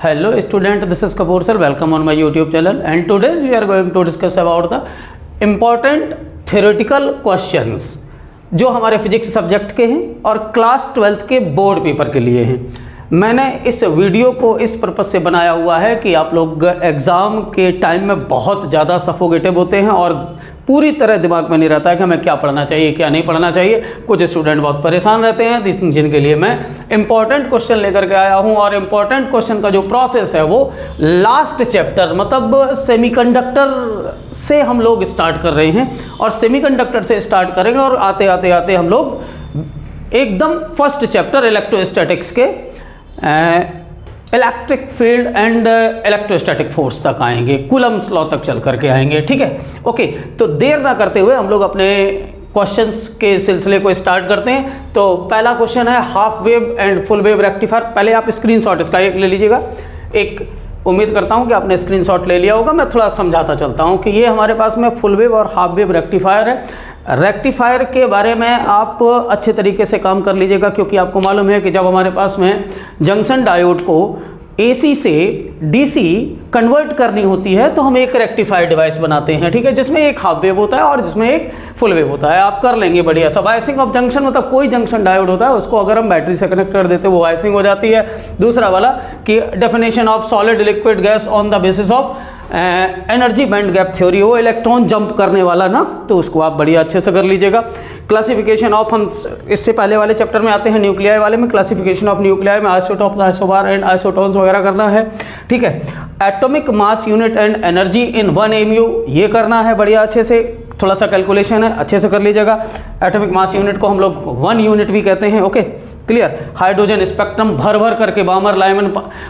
Hello student, this is Kapoor sir. Welcome on my YouTube channel, and today we are going to discuss about the important theoretical questions जो हमारे physics subject के हैं और class 12th के board paper के लिए हैं। मैंने इस वीडियो को इस पर्पज़ से बनाया हुआ है कि आप लोग एग्ज़ाम के टाइम में बहुत ज़्यादा सफोकेटिव होते हैं और पूरी तरह दिमाग में नहीं रहता है कि हमें क्या पढ़ना चाहिए क्या नहीं पढ़ना चाहिए। कुछ स्टूडेंट बहुत परेशान रहते हैं, जिनके लिए मैं इंपॉर्टेंट क्वेश्चन लेकर के आया हूं। और इम्पॉर्टेंट क्वेश्चन का जो प्रोसेस है वो लास्ट चैप्टर मतलब सेमीकंडक्टर से हम लोग स्टार्ट कर रहे हैं और सेमीकंडक्टर से स्टार्ट करेंगे और आते आते आते हम लोग एकदम फर्स्ट चैप्टर इलेक्ट्रोस्टैटिक्स के electric field and electrostatic force तक आएंगे, कूलम्स लॉ तक चल करके आएंगे। ठीक है, ओके। तो देर ना करते हुए हम लोग अपने क्वेश्चंस के सिलसिले को स्टार्ट करते हैं। तो पहला क्वेश्चन है half wave and full wave rectifier. पहले आप स्क्रीनशॉट इसका एक ले लीजिएगा। एक उम्मीद करता हूं कि आपने स्क्रीनशॉट ले लिया होगा। मैं थोड़ा समझाता चलता हूं कि ये हमारे पास में फुल वेव और हाफ वेव रेक्टिफायर है। रेक्टिफायर के बारे में आप अच्छे तरीके से काम कर लीजिएगा, क्योंकि आपको मालूम है कि जब हमारे पास में जंक्शन डायोड को AC से DC कन्वर्ट करनी होती है तो हम एक रेक्टिफायर डिवाइस बनाते हैं, ठीक है, जिसमें एक हाफ वेव होता है और जिसमें एक फुल वेव होता है। आप कर लेंगे बढ़िया सा। बायसिंग ऑफ जंक्शन मतलब कोई जंक्शन डायोड होता है उसको अगर हम बैटरी से कनेक्ट कर देते हैं वो बायसिंग हो जाती है। दूसरा वाला कि definition of solid liquid gas on the basis of energy band gap theory, वो इलेक्ट्रॉन जंप करने वाला ना, तो उसको आप बढ़िया अच्छे से कर लीजिएगा। क्लासिफिकेशन ऑफ, हम इससे पहले वाले चैप्टर में आते हैं न्यूक्लियाई वाले में। क्लासिफिकेशन ऑफ न्यूक्लियाई में आइसोटॉप, आइसोबार एंड आइसोटॉन्स वगैरह करना है, ठीक है। Atomic mass unit and energy in 1 MU ये करना है बढ़िया अच्छे से। थोड़ा सा कैलकुलेशन है, अच्छे से कर लीजिएगा। एटॉमिक मास यूनिट को हम लोग 1 यूनिट भी कहते हैं, ओके, क्लियर। हाइड्रोजन स्पेक्ट्रम भर भर करके बामर, लाइमन,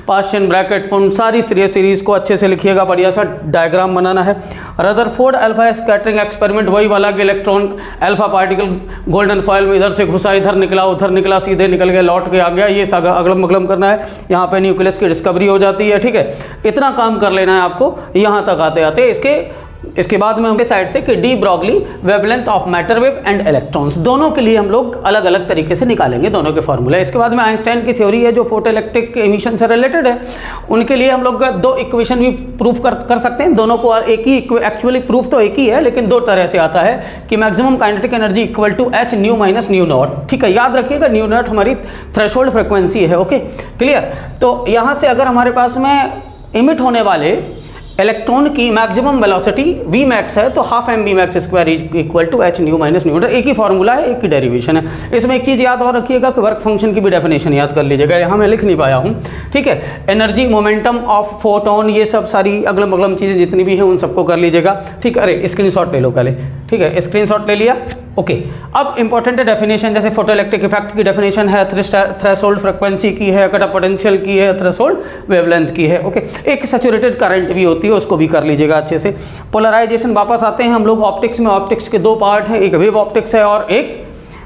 पास्चन, ब्रैकेट फॉर्म सारी सीरीज को अच्छे से लिखिएगा, बढ़िया सा डायग्राम बनाना है। रदरफोर्ड अल्फा स्कैटरिंग एक्सपेरिमेंट वही वाला कि electron alpha particle golden foil में इधर से घुसा, इधर निकला, उधर निकला, सीधे निकल गया, लौट के आ गया, ये अगलम मगलम करना है। यहाँ पे न्यूक्लियस की डिस्कवरी हो जाती है, ठीक है। इतना काम कर लेना है आपको यहाँ तक आते आते। इसके बाद में हम साइड से कि de Broglie wavelength of matter wave and electrons, दोनों के लिए हम लोग अलग अलग तरीके से निकालेंगे दोनों के फॉर्मूला। इसके बाद में आइंस्टाइन की थ्योरी है जो फोटो इलेक्ट्रिक एमिशन से रिलेटेड है। उनके लिए हम लोग 2 इक्वेशन भी प्रूफ कर सकते हैं। दोनों को एक ही, एक्चुअली प्रूफ तो एक ही है लेकिन 2 तरह से आता है कि maximum kinetic energy equal to h nu minus nu nought, ठीक है। याद रखिएगा न्यू नॉट हमारी थ्रेशोल्ड फ्रिक्वेंसी है, ओके, क्लियर। तो यहाँ से अगर हमारे पास में इमिट होने वाले इलेक्ट्रॉन की मैक्सिमम वेलोसिटी V मैक्स है तो half M V max square is equal to h nu minus nu. एक ही फॉर्मूला है, एक ही डेरिवेशन है। इसमें एक चीज़ याद और रखिएगा कि वर्क फंक्शन की भी डेफिनेशन याद कर लीजिएगा, यहाँ मैं लिख नहीं पाया हूँ, ठीक है। एनर्जी, मोमेंटम ऑफ फोटोन, ये सब सारी अगलम अगलम चीज़ें जितनी भी हैं उन सबको कर लीजिएगा, ठीक है। अरे स्क्रीनशॉट ले लो पहले, ठीक है, स्क्रीनशॉट ले लिया, ओके। अब इंपॉर्टेंट है डेफिनेशन, जैसे फोटो इलेक्ट्रिक इफेक्ट की डेफिनेशन है, थ्रेशोल्ड फ्रिक्वेंसी की है, कट ऑफ पोटेंशियल की है, थ्रेशोल्ड वेवलेंथ की है, ओके। एक सैचुरेटेड करंट भी होती है, उसको भी कर लीजिएगा अच्छे से। पोलराइजेशन वापस आते हैं हम लोग ऑप्टिक्स में। ऑप्टिक्स के 2 पार्ट हैं, एक वेव ऑप्टिक्स है और एक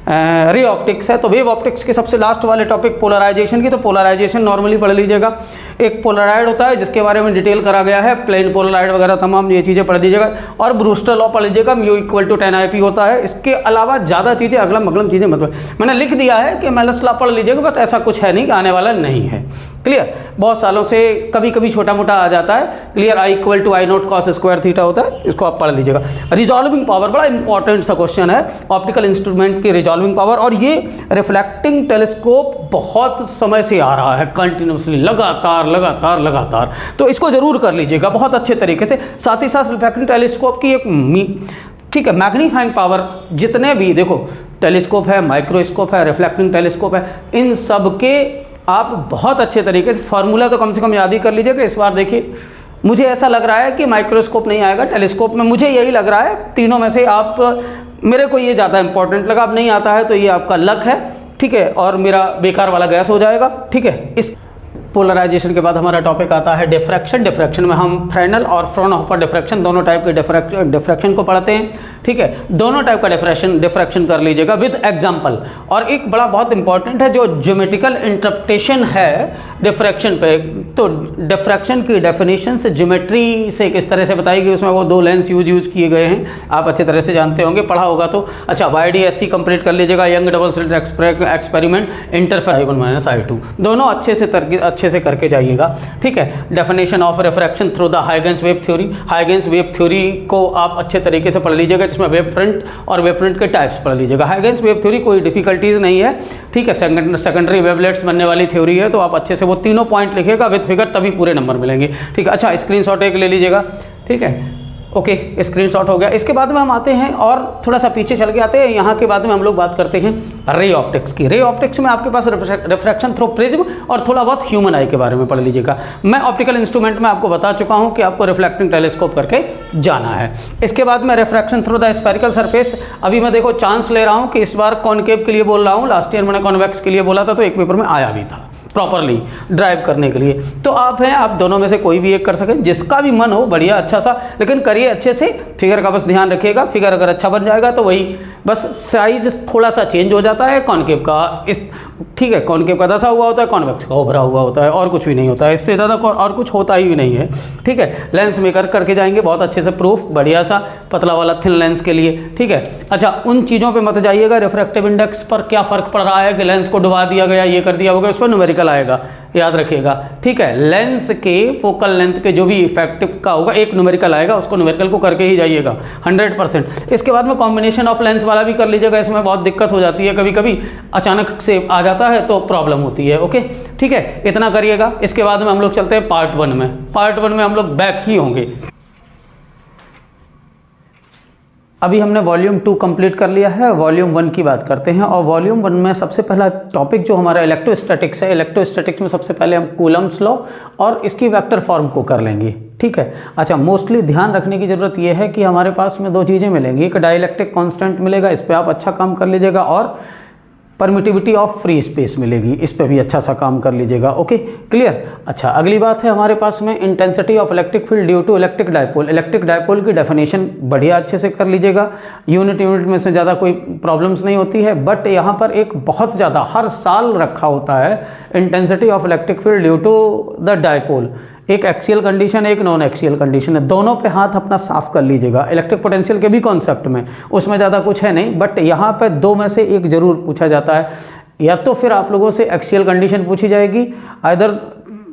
रे ऑप्टिक्स है। तो वेव ऑप्टिक्स के सबसे लास्ट वाले टॉपिक पोलराइजेशन की, तो पोलराइजेशन नॉर्मली पढ़ लीजिएगा। एक पोलराइड होता है जिसके बारे में डिटेल करा गया है, प्लेन पोलराइड वगैरह तमाम ये चीज़ें पढ़ लीजिएगा। और ब्रूस्टर लॉ पढ़ लीजिएगा, म्यू इक्वल टू 10 IP होता है। इसके अलावा ज़्यादा चीज़ें अगलम अगलम चीज़ें मतलब मैंने लिख दिया है कि मेलस लॉ पढ़ लीजिएगा, बट ऐसा कुछ है नहीं कि आने वाला नहीं है, क्लियर। बहुत सालों से कभी कभी छोटा मोटा आ जाता है, clear. I equal to I nought cos square theta होता है, इसको आप पढ़ लीजिएगा। रिजॉल्विंग पावर बड़ा इंपॉर्टेंट सा क्वेश्चन है, ऑप्टिकल इंस्ट्रूमेंट की रिजॉल्विंग पावर। और ये रिफ्लेक्टिंग टेलीस्कोप बहुत समय से आ रहा है, कंटिन्यूसली, लगातार, तो इसको जरूर कर लीजिएगा बहुत अच्छे तरीके से। साथ ही साथ रिफ्लेक्टिंग टेलीस्कोप की एक, ठीक है, मैग्नीफाइंग पावर, जितने भी देखो टेलीस्कोप है, माइक्रोस्कोप है, रिफ्लेक्टिंग टेलीस्कोप है, इन सब के आप बहुत अच्छे तरीके से फॉर्मूला तो कम से कम याद ही कर लीजिएगा। इस बार देखिए मुझे ऐसा लग रहा है कि माइक्रोस्कोप नहीं आएगा, टेलीस्कोप में मुझे यही लग रहा है। तीनों में से आप, मेरे को ये ज़्यादा इंपॉर्टेंट लगा। अब नहीं आता है तो ये आपका लक है, ठीक है, और मेरा बेकार वाला गैस हो जाएगा, ठीक है। इस पोलराइजेशन के बाद हमारा टॉपिक आता है डिफ्रैक्शन। डिफ्रैक्शन में हम फ्रेनेल और फ्रॉनहोफर डिफ्रैक्शन दोनों टाइप के डिफ्रैक्शन को पढ़ते हैं, ठीक है। दोनों टाइप का डिफ्रैक्शन कर लीजिएगा विद एग्जांपल। और एक बड़ा बहुत इंपॉर्टेंट है जो ज्योमेट्रिकल इंटरप्रिटेशन है डिफ्रैक्शन पे, तो डिफ्रैक्शन की डेफिनेशन से ज्योमेट्री से किस तरह से बताएगी, उसमें वो 2 लेंस यूज किए गए हैं, आप अच्छे तरह से जानते होंगे, पढ़ा होगा तो। अच्छा, YDSC कंप्लीट कर लीजिएगा, young double slit experiment, interference I1 - I2, दोनों अच्छे अच्छे से करके जाइएगा, ठीक है। Definition of refraction through the Huygens wave theory, Huygens wave theory को आप अच्छे तरीके से पढ़ लीजिएगा, जिसमें वेव फ्रंट और वेव फ्रंट के टाइप्स पढ़ लीजिएगा। हाइगेंस वेव थ्योरी कोई डिफिकल्टीज नहीं है, ठीक है। सेकेंडरी वेवलेट्स बनने वाली थ्योरी है, तो आप अच्छे से वो तीनों पॉइंट लिखिएगा विथ फिगर, तभी पूरे नंबर मिलेंगे, ठीक है। अच्छा, स्क्रीनशॉट एक ले लीजिएगा, ठीक है। ओके, स्क्रीनशॉट हो गया। इसके बाद में हम आते हैं और थोड़ा सा पीछे चल के आते हैं, यहाँ के बाद में हम लोग बात करते हैं रे ऑप्टिक्स की। रे ऑप्टिक्स में आपके पास रिफ्रैक्शन थ्रू प्रिज्म और थोड़ा बहुत ह्यूमन आई के बारे में पढ़ लीजिएगा। मैं ऑप्टिकल इंस्ट्रूमेंट में आपको बता चुका हूँ कि आपको रिफ्लेक्टिंग टेलीस्कोप करके जाना है। इसके बाद में refraction through the spherical surface, अभी मैं देखो चांस ले रहा हूँ कि इस बार कॉनकेव के लिए बोल रहा हूँ, लास्ट ईयर मैंने कॉन्वेक्स के लिए बोला था, तो एक पेपर में आया भी था प्रॉपरली ड्राइव करने के लिए। तो आप हैं, आप दोनों में से कोई भी एक कर सकें, जिसका भी मन हो, बढ़िया अच्छा सा, लेकिन करिए अच्छे से। फिगर का बस ध्यान रखिएगा, फिगर अगर अच्छा बन जाएगा तो वही बस साइज थोड़ा सा चेंज हो जाता है कॉनकेव का, इस ठीक है। कॉनकेव का दसा हुआ होता है, कॉन्वेक्स का उभरा हुआ होता है, और कुछ भी नहीं होता है, इससे ज़्यादा और कुछ होता ही नहीं है, ठीक है। लेंस मेकर करके जाएंगे बहुत अच्छे से, प्रूफ बढ़िया सा पतला वाला थिन लेंस के लिए, ठीक है। अच्छा, उन चीज़ों पे मत जाइएगा रिफ्रैक्टिव इंडेक्स पर क्या फ़र्क पड़ रहा है कि लेंस को डुबा दिया गया, ये कर दिया होगा, उस पर न्यूमेरिकल आएगा, याद रखिएगा, ठीक है। लेंस के फोकल लेंथ के जो भी इफेक्टिव का होगा एक न्यूमेरिकल आएगा, उसको न्यूमेरिकल को करके ही जाइएगा 100%। इसके बाद में कॉम्बिनेशन ऑफ लेंस वाला भी कर लीजिएगा, इसमें बहुत दिक्कत हो जाती है, कभी कभी अचानक से आ जाता है तो प्रॉब्लम होती है, ओके, ठीक है। इतना करिएगा। इसके बाद में हम लोग चलते हैं पार्ट 1 में। पार्ट 1 में हम लोग बैक ही होंगे। अभी हमने वॉल्यूम 2 कंप्लीट कर लिया है, वॉल्यूम 1 की बात करते हैं। और वॉल्यूम 1 में सबसे पहला टॉपिक जो हमारा इलेक्ट्रोस्टैटिक्स है, इलेक्ट्रोस्टैटिक्स में सबसे पहले हम कूलम्ब्स लॉ और इसकी वेक्टर फॉर्म को कर लेंगे, ठीक है। अच्छा, मोस्टली ध्यान रखने की ज़रूरत यह है कि हमारे पास में दो चीज़ें मिलेंगी, एक डाइलेक्ट्रिक कांस्टेंट मिलेगा, इस पर आप अच्छा काम कर लीजिएगा, और परमिटिविटी ऑफ फ्री स्पेस मिलेगी, इस पे भी अच्छा सा काम कर लीजिएगा, ओके, क्लियर। अच्छा, अगली बात है हमारे पास में intensity of electric field due to electric dipole. Electric dipole की डेफिनेशन बढ़िया अच्छे से कर लीजिएगा, यूनिट में से ज़्यादा कोई प्रॉब्लम्स नहीं होती है, बट यहाँ पर एक बहुत ज़्यादा हर साल रखा होता है intensity of electric field due to the dipole. एक एक्सियल कंडीशन, एक नॉन एक्सियल कंडीशन है, दोनों पे हाथ अपना साफ कर लीजिएगा। इलेक्ट्रिक पोटेंशियल के भी कॉन्सेप्ट में उसमें ज़्यादा कुछ है नहीं, बट यहाँ पे दो में से एक जरूर पूछा जाता है, या तो फिर आप लोगों से एक्सियल कंडीशन पूछी जाएगी, आइदर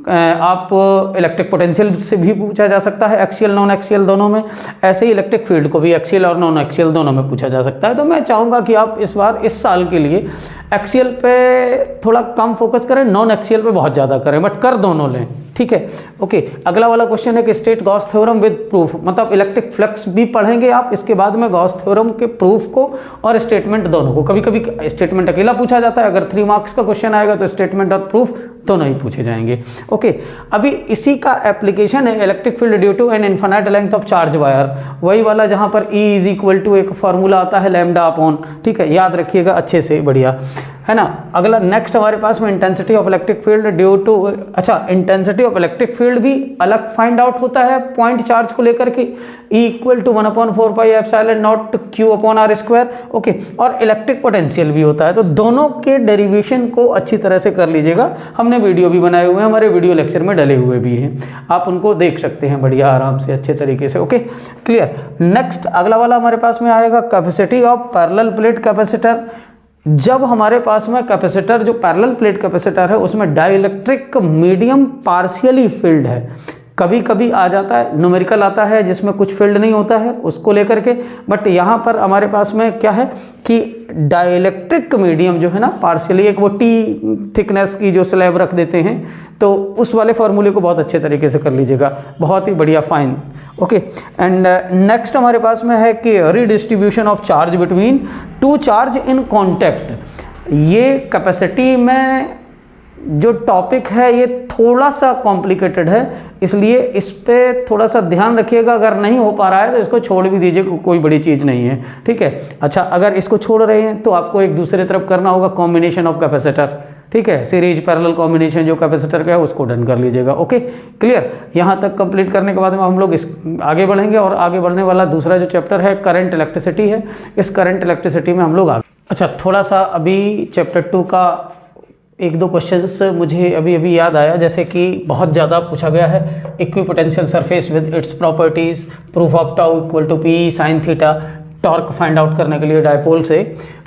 आप इलेक्ट्रिक पोटेंशियल से भी पूछा जा सकता है, एक्सियल नॉन एक्सियल दोनों में, ऐसे ही इलेक्ट्रिक फील्ड को भी एक्सियल और नॉन एक्सियल दोनों में पूछा जा सकता है। तो मैं चाहूँगा कि आप इस बार इस साल के लिए एक्सियल पे थोड़ा कम फोकस करें, नॉन एक्सियल पे बहुत ज़्यादा करें, बट कर दोनों लें, ठीक है, ओके। अगला वाला क्वेश्चन है कि state Gauss theorem with proof, मतलब इलेक्ट्रिक फ्लक्स भी पढ़ेंगे आप, इसके बाद में गॉस थ्योरम के प्रूफ को और स्टेटमेंट दोनों को। कभी कभी स्टेटमेंट अकेला पूछा जाता है, अगर 3 मार्क्स का क्वेश्चन आएगा तो स्टेटमेंट और प्रूफ दोनों ही पूछे जाएंगे, ओके। अभी इसी का एप्लीकेशन है electric field due to an infinite length of charge wire, वही वाला जहां पर E इज इक्वल टू एक फॉर्मूला आता है लैम्डा अपॉन, ठीक है, याद रखिएगा अच्छे से, बढ़िया है ना। अगला नेक्स्ट हमारे पास में intensity of electric field due to, अच्छा, इंटेंसिटी ऑफ इलेक्ट्रिक फील्ड भी अलग फाइंड आउट होता है पॉइंट चार्ज को लेकर के, E equal to 1/4 pi epsilon nought Q upon R square, okay. और इलेक्ट्रिक पोटेंशियल भी होता है, तो दोनों के डेरिवेशन को अच्छी तरह से कर लीजिएगा। हमने वीडियो भी बनाए हुए हैं, हमारे वीडियो लेक्चर में डले हुए भी हैं, आप उनको देख सकते हैं बढ़िया आराम से अच्छे तरीके से, ओके, क्लियर। नेक्स्ट अगला वाला हमारे पास में आएगा capacity of parallel plate capacitor. जब हमारे पास में कैपेसिटर, जो पैरेलल प्लेट कैपेसिटर है, उसमें डाइलेक्ट्रिक मीडियम पार्शियली फिल्ड है, कभी कभी आ जाता है न्यूमेरिकल आता है जिसमें कुछ फील्ड नहीं होता है, उसको लेकर के, बट यहाँ पर हमारे पास में क्या है कि डाइलेक्ट्रिक मीडियम जो है ना पार्शियली, एक वो टी थिकनेस की जो स्लैब रख देते हैं, तो उस वाले फॉर्मूले को बहुत अच्छे तरीके से कर लीजिएगा, बहुत ही बढ़िया, फाइन, ओके। एंड नेक्स्ट हमारे पास में है कि redistribution of charge between two charge in contact. ये कैपेसिटी में जो टॉपिक है ये थोड़ा सा कॉम्प्लिकेटेड है, इसलिए इस पर थोड़ा सा ध्यान रखिएगा। अगर नहीं हो पा रहा है तो इसको छोड़ भी दीजिए, कोई बड़ी चीज़ नहीं है, ठीक है। अच्छा, अगर इसको छोड़ रहे हैं तो आपको एक दूसरे तरफ करना होगा कॉम्बिनेशन ऑफ कैपेसिटर, ठीक है, सीरीज पैरेलल कॉम्बिनेशन जो कैपेसिटर का है उसको डन कर लीजिएगा, ओके, क्लियर। यहाँ तक कंप्लीट करने के बाद में हम लोग इस आगे बढ़ेंगे, और आगे बढ़ने वाला दूसरा जो चैप्टर है करंट इलेक्ट्रिसिटी है, इस करंट इलेक्ट्रिसिटी में हम लोग आगे। अच्छा, थोड़ा सा अभी चैप्टर 2 का 1-2 क्वेश्चंस मुझे अभी याद आया, जैसे कि बहुत ज़्यादा पूछा गया है equipotential surface with its properties, proof of tau equal to P sine theta, torque find out करने के लिए डायपोल से,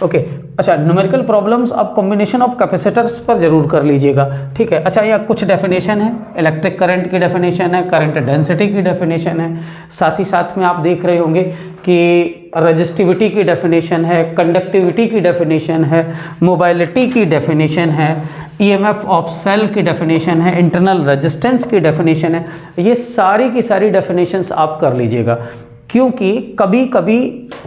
ओके। अच्छा, न्यूमेरिकल प्रॉब्लम्स आप कॉम्बिनेशन ऑफ कैपेसिटर्स पर जरूर कर लीजिएगा, ठीक है। अच्छा, यहाँ कुछ डेफिनेशन है, इलेक्ट्रिक करंट की डेफिनेशन है, करंट डेंसिटी की डेफिनेशन है, साथ ही साथ में आप देख रहे होंगे कि रजिस्टिविटी की डेफिनेशन है, कंडक्टिविटी की डेफिनेशन है, मोबाइलिटी की डेफिनेशन है, ईएमएफ ऑफ सेल की डेफिनेशन है, इंटरनल रेजिस्टेंस की डेफिनेशन है। ये सारी की सारी डेफिनेशंस आप कर लीजिएगा, क्योंकि कभी कभी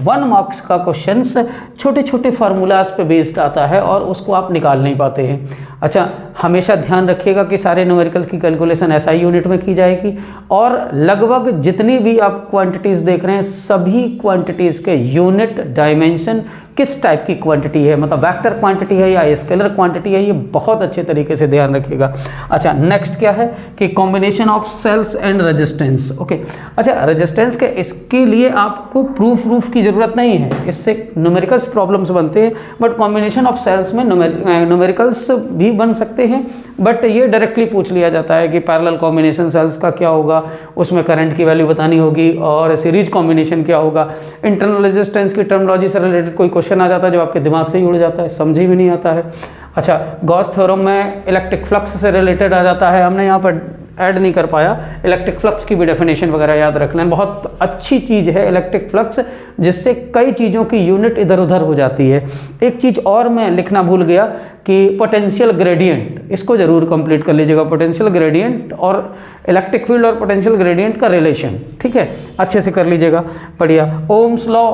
1 मार्क्स का क्वेश्चंस छोटे छोटे फार्मूलाज पे बेस्ड आता है और उसको आप निकाल नहीं पाते हैं। अच्छा, हमेशा ध्यान रखिएगा कि सारे न्यूमेरिकल की कैलकुलेशन एसआई यूनिट में की जाएगी और लगभग जितनी भी आप क्वांटिटीज़ देख रहे हैं सभी क्वांटिटीज़ के यूनिट डायमेंशन किस टाइप की क्वांटिटी है, मतलब वेक्टर क्वांटिटी है या स्केलर क्वांटिटी है, ये बहुत अच्छे तरीके से ध्यान रखिएगा। अच्छा, नेक्स्ट क्या है कि combination of cells and resistance. Okay, अच्छा रेजिस्टेंस के इसके लिए आपको प्रूफ की ज़रूरत नहीं है, इससे न्यूमेरिकल्स प्रॉब्लम्स बनते हैं, बट कॉम्बिनेशन ऑफ सेल्स में न्यूमेरिकल्स भी बन सकते हैं, बट ये डायरेक्टली पूछ लिया जाता है कि पैरेलल कॉम्बिनेशन सेल्स का क्या होगा, उसमें करंट की वैल्यू बतानी होगी, और सीरीज कॉम्बिनेशन क्या होगा। इंटरनल रेजिस्टेंस की टर्मिनोलॉजी से रिलेटेड कोई क्वेश्चन आ जाता है जो आपके दिमाग से ही उड़ जाता है, समझ ही भी नहीं आता है। अच्छा, गॉस थ्योरम में इलेक्ट्रिक फ्लक्स से रिलेटेड आ जाता है, हमने यहाँ पर ऐड नहीं कर पाया। इलेक्ट्रिक फ्लक्स की भी डेफिनेशन वगैरह याद रखना है, बहुत अच्छी चीज़ है इलेक्ट्रिक फ्लक्स, जिससे कई चीज़ों की यूनिट इधर उधर हो जाती है। एक चीज़ और मैं लिखना भूल गया कि पोटेंशियल ग्रेडियंट, इसको जरूर कंप्लीट कर लीजिएगा। पोटेंशियल ग्रेडियंट और इलेक्ट्रिक फील्ड और पोटेंशियल ग्रेडियंट का रिलेशन, ठीक है, अच्छे से कर लीजिएगा, बढ़िया। Ohm's law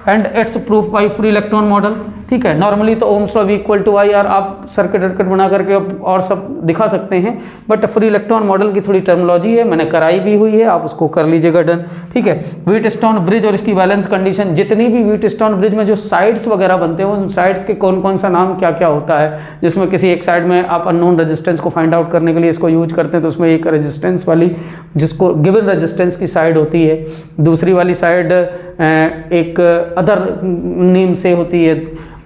and it's proof by free electron model, ठीक है। नॉर्मली तो ओम्स लॉ भी इक्वल टू आई आर आप सर्किट वर्किट बना करके और सब दिखा सकते हैं, बट फ्री इलेक्ट्रॉन मॉडल की थोड़ी टर्मिनोलॉजी है, मैंने कराई भी हुई है, आप उसको कर लीजिएगा, डन, ठीक है। व्हीटस्टोन ब्रिज और इसकी बैलेंस कंडीशन, जितनी भी व्हीटस्टोन ब्रिज में जो साइड्स वगैरह बनते हैं उन साइड्स के कौन कौन सा नाम क्या क्या होता है, जिसमें किसी एक साइड में आप अननोन रेजिस्टेंस को फाइंड आउट करने के लिए इसको यूज करते हैं, तो उसमें एक रेजिस्टेंस वाली जिसको गिवन रेजिस्टेंस की साइड होती है, दूसरी वाली साइड एक अदर नेम से होती है,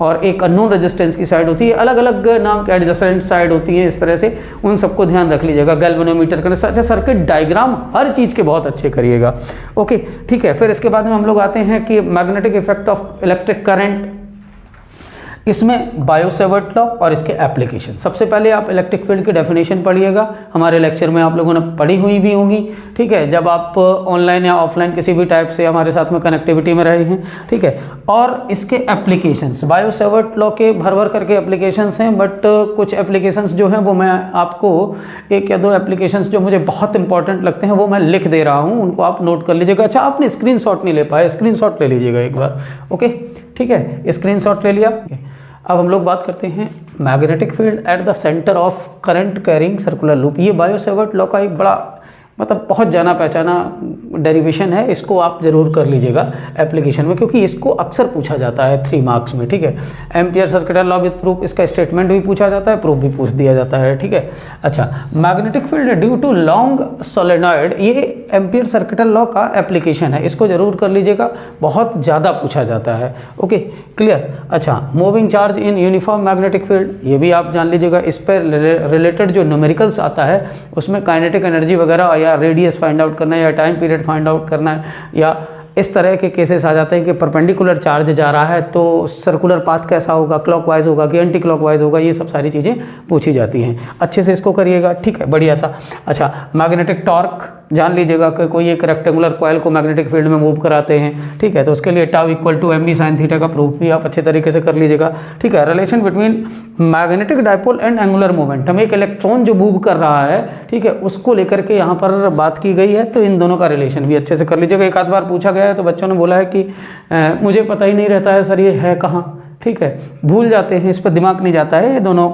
और एक अननोन रेजिस्टेंस की साइड होती है, अलग अलग नाम के एडजेसेंट साइड होती है। इस तरह से उन सबको ध्यान रख लीजिएगा। गैल्वेनोमीटर का अच्छा सर्किट डायग्राम हर चीज़ के बहुत अच्छे करिएगा, ओके, ठीक है। फिर इसके बाद में हम लोग आते हैं कि magnetic effect of electric current, इसमें बायो-सेवर्ट लॉ और इसके एप्लीकेशन। सबसे पहले आप इलेक्ट्रिक फील्ड की डेफिनेशन पढ़िएगा, हमारे लेक्चर में आप लोगों ने पढ़ी हुई भी होंगी, ठीक है, जब आप ऑनलाइन या ऑफलाइन किसी भी टाइप से हमारे साथ में कनेक्टिविटी में रहे हैं, ठीक है। और इसके एप्लीकेशंस, बायो-सेवर्ट लॉ के भर करके एप्लीकेशंस हैं, बट कुछ एप्लीकेशंस जो हैं वो मैं आपको 1 या 2 एप्लीकेशंस जो मुझे बहुत इंपॉर्टेंट लगते हैं वो मैं लिख दे रहा हूँ, उनको आप नोट कर लीजिएगा। अच्छा, आपने स्क्रीनशॉट नहीं ले पाए, स्क्रीनशॉट ले लीजिएगा एक बार, ओके, ठीक है, स्क्रीनशॉट ले लिया। अब हम लोग बात करते हैं magnetic field at the centre of current carrying circular loop. ये बायो-सेवर्ट लॉ का एक बड़ा मतलब बहुत जाना पहचाना डेरिवेशन है, इसको आप जरूर कर लीजिएगा एप्लीकेशन में, क्योंकि इसको अक्सर पूछा जाता है 3 मार्क्स में, ठीक है। Ampere circuital law with proof, इसका स्टेटमेंट भी पूछा जाता है, प्रूफ भी पूछ दिया जाता है, ठीक है। अच्छा, magnetic field due to long solenoid, ये एम्पियर सर्किटल लॉ का एप्लीकेशन है, इसको जरूर कर लीजिएगा, बहुत ज़्यादा पूछा जाता है, ओके, क्लियर। अच्छा, moving charge in uniform magnetic field, ये भी आप जान लीजिएगा, इस पर रिलेटेड जो न्यूमेरिकल्स आता है उसमें काइनेटिक एनर्जी वगैरह या रेडियस फाइंड आउट करना है या टाइम पीरियड फाइंड आउट करना है, या इस तरह के केसेस आ जाते हैं कि परपेंडिकुलर चार्ज जा रहा है तो सर्कुलर पाथ कैसा होगा, क्लॉकवाइज होगा कि एंटी क्लॉकवाइज होगा, ये सब सारी चीज़ें पूछी जाती हैं, अच्छे से इसको करिएगा, ठीक है, बढ़िया सा। अच्छा, मैग्नेटिक टॉर्क जान लीजिएगा कि कोई एक रेक्टेंगुलर कॉइल को मैग्नेटिक फील्ड में मूव कराते हैं, ठीक है, तो उसके लिए tau equal to mv sin theta का प्रूफ भी आप अच्छे तरीके से कर लीजिएगा, ठीक है। Relation between magnetic dipole and angular momentum, एक इलेक्ट्रॉन जो मूव कर रहा है, ठीक है, उसको लेकर के यहाँ पर बात की गई है, तो इन दोनों का रिलेशन भी अच्छे से कर लीजिएगा। एक आध बार पूछा गया है तो बच्चों ने बोला है कि मुझे पता ही नहीं रहता है सर ये है कहाँ, ठीक है, भूल जाते हैं, इस पर दिमाग नहीं जाता है, ये दोनों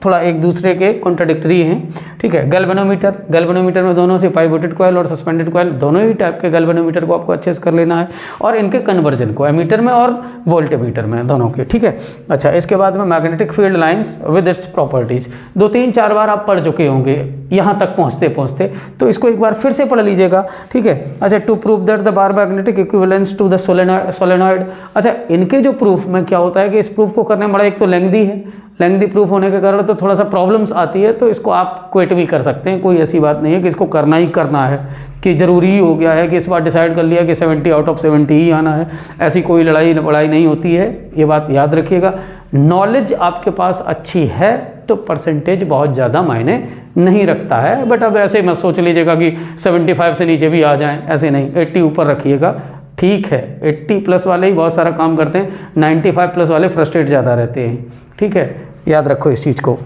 थोड़ा एक दूसरे के कॉन्ट्राडिक्टरी हैं, ठीक है। गैल्वेनोमीटर में दोनों से पाइवोटेड कॉइल और सस्पेंडेड कॉइल दोनों ही टाइप के गैल्वेनोमीटर को आपको अच्छे से कर लेना है, और इनके कन्वर्जन को एमीटर में और वोल्टमीटर में दोनों के, ठीक है। अच्छा, इसके बाद में magnetic field lines with its properties, 2-3-4 बार आप पढ़ चुके होंगे यहाँ तक पहुँचते पहुँचते, तो इसको एक बार फिर से पढ़ लीजिएगा, ठीक है। अच्छा, to prove that the bar magnetic equivalence to the solenoid, अच्छा, इनके जो प्रूफ में क्या होता है कि इस प्रूफ को करने में बड़ा एक तो लेंथी है, लेंथी प्रूफ होने के कारण तो थोड़ा सा प्रॉब्लम्स आती है, तो इसको आप क्विट भी कर सकते हैं, कोई ऐसी बात नहीं है कि इसको करना ही करना है, कि ज़रूरी ही हो गया है कि इस बार डिसाइड कर लिया कि 70 आउट ऑफ 70 ही आना है, ऐसी कोई लड़ाई नहीं होती है, ये बात याद रखिएगा। नॉलेज आपके पास अच्छी है तो परसेंटेज बहुत ज़्यादा मायने नहीं रखता है। बट अब ऐसे मत सोच लीजिएगा कि 75 से नीचे भी आ जाएं, ऐसे नहीं, 80 ऊपर रखिएगा, ठीक है। 80 प्लस वाले ही बहुत सारा काम करते हैं, 95 प्लस वाले फ्रस्ट्रेट ज़्यादा रहते हैं, ठीक है, याद रखो इस चीज़ को।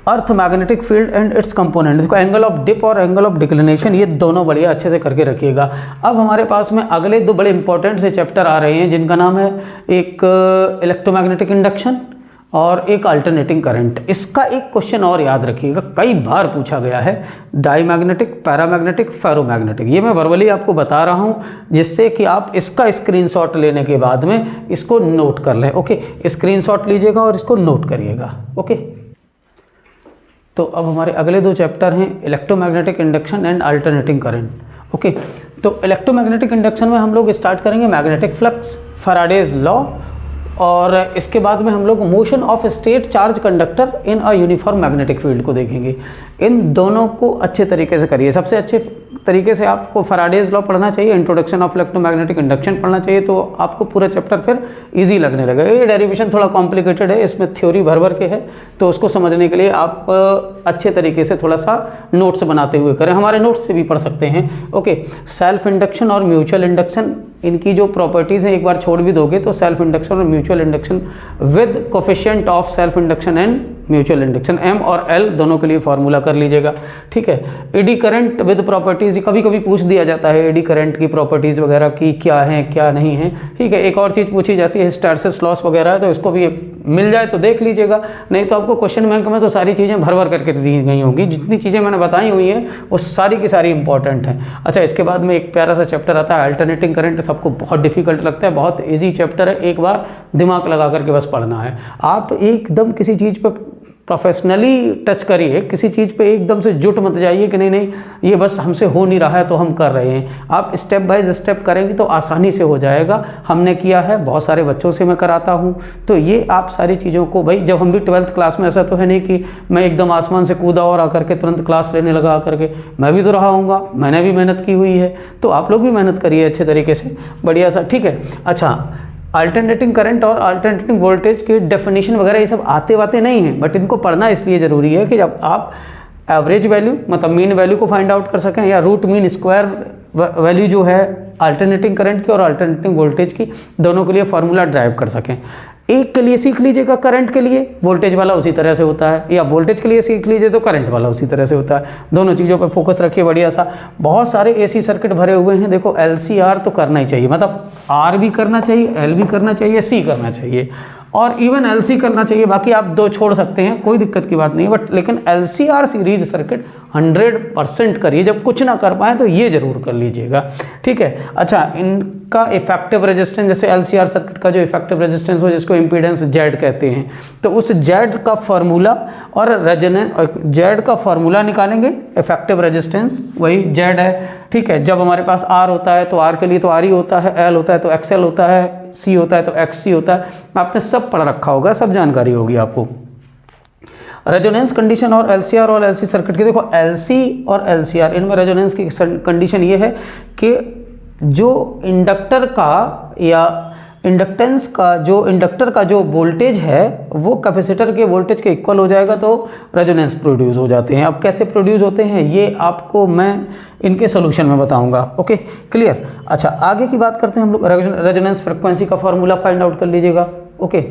Earth magnetic field and it's component, देखो एंगल ऑफ डिप और एंगल ऑफ डिक्लिनेशन, ये दोनों बढ़िया अच्छे से करके रखिएगा। अब हमारे पास में अगले दो बड़े इंपॉर्टेंट से चैप्टर आ रहे हैं जिनका नाम है एक इलेक्ट्रोमैग्नेटिक इंडक्शन और एक अल्टरनेटिंग करंट। इसका एक क्वेश्चन और याद रखिएगा, कई बार पूछा गया है, डाईमैग्नेटिक, पैरामैग्नेटिक, फेरोमैग्नेटिक। ये मैं वर्बली आपको बता रहा हूँ जिससे कि आप इसका स्क्रीनशॉट लेने के बाद में इसको नोट कर लें। ओके, स्क्रीनशॉट लीजिएगा और इसको नोट करिएगा। ओके, तो अब हमारे अगले दो चैप्टर हैं electromagnetic induction and alternating current. Okay, तो इलेक्ट्रोमैग्नेटिक इंडक्शन में हम लोग स्टार्ट करेंगे मैग्नेटिक फ्लक्स, फैराडेज लॉ, और इसके बाद में हम लोग motion of state charge conductor in a uniform magnetic field को देखेंगे। इन दोनों को अच्छे तरीके से करिए। सबसे अच्छे तरीके से आपको फैराडेज लॉ पढ़ना चाहिए, इंट्रोडक्शन ऑफ इलेक्ट्रोमैग्नेटिक इंडक्शन पढ़ना चाहिए, तो आपको पूरा चैप्टर फिर इजी लगने लगेगा। ये डेरिवेशन थोड़ा कॉम्प्लिकेटेड है, इसमें थ्योरी भर भर के है, तो उसको समझने के लिए आप अच्छे तरीके से थोड़ा सा नोट्स बनाते हुए करें, हमारे नोट्स से भी पढ़ सकते हैं। ओके, सेल्फ इंडक्शन और म्यूचुअल इंडक्शन, इनकी जो प्रॉपर्टीज़ हैं एक बार छोड़ भी दोगे तो सेल्फ इंडक्शन और mutual induction with coefficient of self induction and mutual induction, M और एल दोनों के लिए फार्मूला कर लीजिएगा, ठीक है। एडी करंट विद प्रॉपर्टीज़, कभी कभी पूछ दिया जाता है एडी करंट की प्रॉपर्टीज़ वगैरह की क्या है क्या नहीं है, ठीक है। एक और चीज़ पूछी जाती है हिस्टैरिसीस लॉस वगैरह, तो इसको भी मिल जाए तो देख लीजिएगा, नहीं तो आपको क्वेश्चन बैंक में तो सारी चीज़ें भर भर करके दी गई होंगी, जितनी चीज़ें मैंने बताई हुई हैं वो सारी की सारी इंपॉर्टेंट हैं। अच्छा, इसके बाद में एक प्यारा सा चैप्टर आता है अल्टरनेटिंग करंट, सबको बहुत डिफिकल्ट लगता है, बहुत ईजी चैप्टर है, एक बार दिमाग लगा करके बस पढ़ना है। आप एकदम किसी चीज़ पर प्रोफेशनली टच करिए, किसी चीज़ पे एकदम से जुट मत जाइए कि नहीं नहीं ये बस हमसे हो नहीं रहा है तो हम कर रहे हैं। आप स्टेप बाय स्टेप करेंगे तो आसानी से हो जाएगा। हमने किया है, बहुत सारे बच्चों से मैं कराता हूँ, तो ये आप सारी चीज़ों को, भाई जब हम भी 12th क्लास में, ऐसा तो है नहीं कि मैं एकदम आसमान से कूदा और आकर के तुरंत क्लास लेने लगा आकर के, मैं भी तो रहा हूँगा, मैंने भी मेहनत की हुई है, तो आप लोग भी मेहनत करिए अच्छे तरीके से, बढ़िया सा, ठीक है। अच्छा, अल्टरनेटिंग करंट और अल्टरनेटिंग वोल्टेज की डेफिनेशन वगैरह ये सब आते वाते नहीं हैं, बट इनको पढ़ना इसलिए ज़रूरी है कि जब आप एवरेज वैल्यू मतलब मीन वैल्यू को फाइंड आउट कर सकें, या रूट मीन स्क्वायर वैल्यू जो है अल्टरनेटिंग करंट की और अल्टरनेटिंग वोल्टेज की, दोनों के लिए फार्मूला ड्राइव कर सकें। एक के लिए सीख लीजिएगा करंट के लिए, वोल्टेज वाला उसी तरह से होता है, या वोल्टेज के लिए सीख लीजिए तो करंट वाला उसी तरह से होता है। दोनों चीज़ों पे फोकस रखिए बढ़िया सा। बहुत सारे एसी सर्किट भरे हुए हैं, देखो LCR तो करना ही चाहिए, मतलब R भी करना चाहिए, L भी करना चाहिए, C करना चाहिए, और इवन LC करना चाहिए। बाकी आप दो छोड़ सकते हैं, कोई दिक्कत की बात नहीं, बट लेकिन LCR सीरीज सर्किट 100% करिए। जब कुछ ना कर पाए तो ये जरूर कर लीजिएगा, ठीक है। अच्छा, इनका इफेक्टिव रेजिस्टेंस, जैसे LCR सर्किट का जो इफेक्टिव रेजिस्टेंस हो जिसको इम्पीडेंस Z कहते हैं, तो उस Z का फार्मूला और रेजोनेंस, Z का फार्मूला निकालेंगे, इफेक्टिव रेजिस्टेंस वही Z है, ठीक है। जब हमारे पास R होता है तो R के लिए तो R ही होता है, L होता है तो XL होता है, C होता है तो XC होता है, आपने सब पढ़ रखा होगा, सब जानकारी होगी आपको। रेजोनेंस कंडीशन और LCR और LC सर्किट की, देखो LC और LCR इनमें रेजोनेंस की कंडीशन ये है कि जो इंडक्टर का या इंडक्टेंस का, जो इंडक्टर का जो वोल्टेज है वो कैपेसिटर के वोल्टेज के इक्वल हो जाएगा तो रेजोनेंस प्रोड्यूस हो जाते हैं। अब कैसे प्रोड्यूस होते हैं ये आपको मैं इनके सोल्यूशन में बताऊंगा। Okay, clear. अच्छा, आगे की बात करते हैं हम लोग। रेजोनेंस फ्रिक्वेंसी का फॉर्मूला फाइंड आउट कर लीजिएगा। ओके,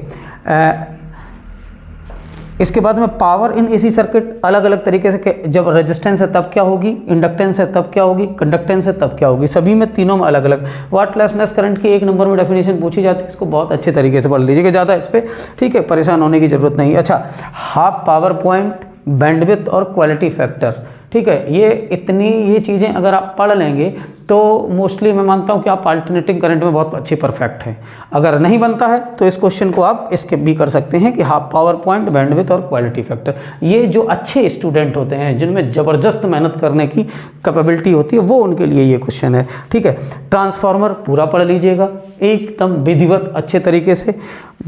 इसके बाद में पावर इन एसी सर्किट अलग अलग तरीके से, जब रेजिस्टेंस है तब क्या होगी, इंडक्टेंस है तब क्या होगी, कंडक्टेंस है तब क्या होगी, सभी में तीनों में अलग अलग। वाटलेसनेस करंट की 1 नंबर में डेफिनेशन पूछी जाती है, इसको बहुत अच्छे तरीके से पढ़ लीजिएगा, ज़्यादा इस पर, ठीक है, परेशान होने की जरूरत नहीं। अच्छा, हाफ पावर पॉइंट, बैंडविड्थ और क्वालिटी फैक्टर, ठीक है, ये चीज़ें अगर आप पढ़ लेंगे तो मोस्टली मैं मानता हूँ कि आप अल्टरनेटिंग करंट में बहुत अच्छे परफेक्ट हैं। अगर नहीं बनता है तो इस क्वेश्चन को आप स्किप भी कर सकते हैं कि हाफ पावर पॉइंट, बैंडविड्थ और क्वालिटी फैक्टर, ये जो अच्छे स्टूडेंट होते हैं जिनमें ज़बरदस्त मेहनत करने की कैपेबिलिटी होती है वो उनके लिए ये क्वेश्चन है, ठीक है। ट्रांसफार्मर पूरा पढ़ लीजिएगा, एकदम विधिवत अच्छे तरीके से।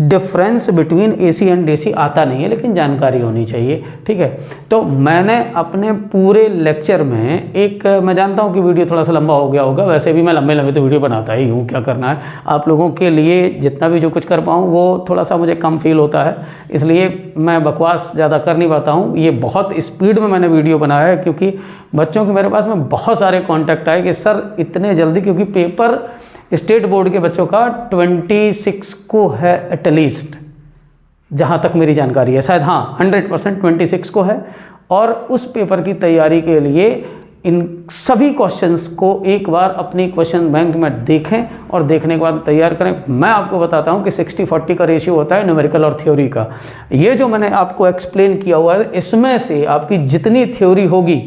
Difference between AC and DC आता नहीं है, लेकिन जानकारी होनी चाहिए, ठीक है। तो मैंने अपने पूरे लेक्चर में मैं जानता हूँ कि वीडियो थोड़ा सा लंबा हो गया होगा, वैसे भी मैं लंबे लंबे तो वीडियो बनाता ही हूँ, क्या करना है। आप लोगों के लिए जितना भी जो कुछ कर पाऊँ वो थोड़ा सा मुझे कम फील होता है, इसलिए मैं बकवास ज़्यादा कर नहीं पाता हूँ। ये बहुत स्पीड में मैंने वीडियो बनाया है, क्योंकि बच्चों के मेरे पास में बहुत सारे कॉन्टैक्ट आए कि सर इतने जल्दी, क्योंकि पेपर स्टेट बोर्ड के बच्चों का 26 को है एटलीस्ट, जहाँ तक मेरी जानकारी है, शायद हाँ 100% 26 को है। और उस पेपर की तैयारी के लिए इन सभी क्वेश्चंस को एक बार अपनी क्वेश्चन बैंक में देखें और देखने के बाद तैयार करें। मैं आपको बताता हूं कि 60-40 का रेशियो होता है न्यूमेरिकल और थ्योरी का। ये जो मैंने आपको एक्सप्लेन किया हुआ है, इसमें से आपकी जितनी थ्योरी होगी,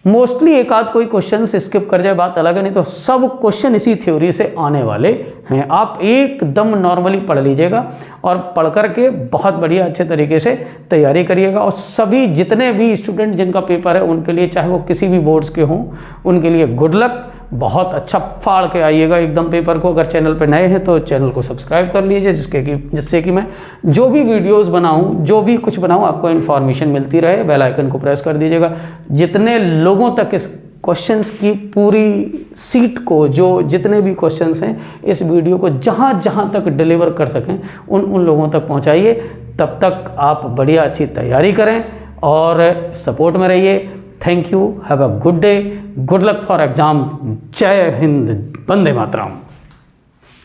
मोस्टली एक आध कोई क्वेश्चन स्किप कर जाए बात अलग है, नहीं तो सब क्वेश्चन इसी थ्योरी से आने वाले हैं। आप एकदम नॉर्मली पढ़ लीजिएगा और पढ़ करके बहुत बढ़िया अच्छे तरीके से तैयारी करिएगा। और सभी जितने भी स्टूडेंट जिनका पेपर है उनके लिए, चाहे वो किसी भी बोर्ड्स के हों, उनके लिए गुड लक। बहुत अच्छा फाड़ के आइएगा एकदम पेपर को। अगर चैनल पे नए हैं तो चैनल को सब्सक्राइब कर लीजिए, जिससे कि मैं जो भी वीडियोस बनाऊं, जो भी कुछ बनाऊं, आपको इन्फॉर्मेशन मिलती रहे। बेल आइकन को प्रेस कर दीजिएगा। जितने लोगों तक इस क्वेश्चंस की पूरी सीट को, जो जितने भी क्वेश्चंस हैं, इस वीडियो को जहां जहां तक डिलीवर कर सकें उन लोगों तक पहुंचाइए। तब तक आप बढ़िया अच्छी तैयारी करें और सपोर्ट में रहिए। Thank you, have a good day, good luck for exam. जय हिंद, वंदे मातरम।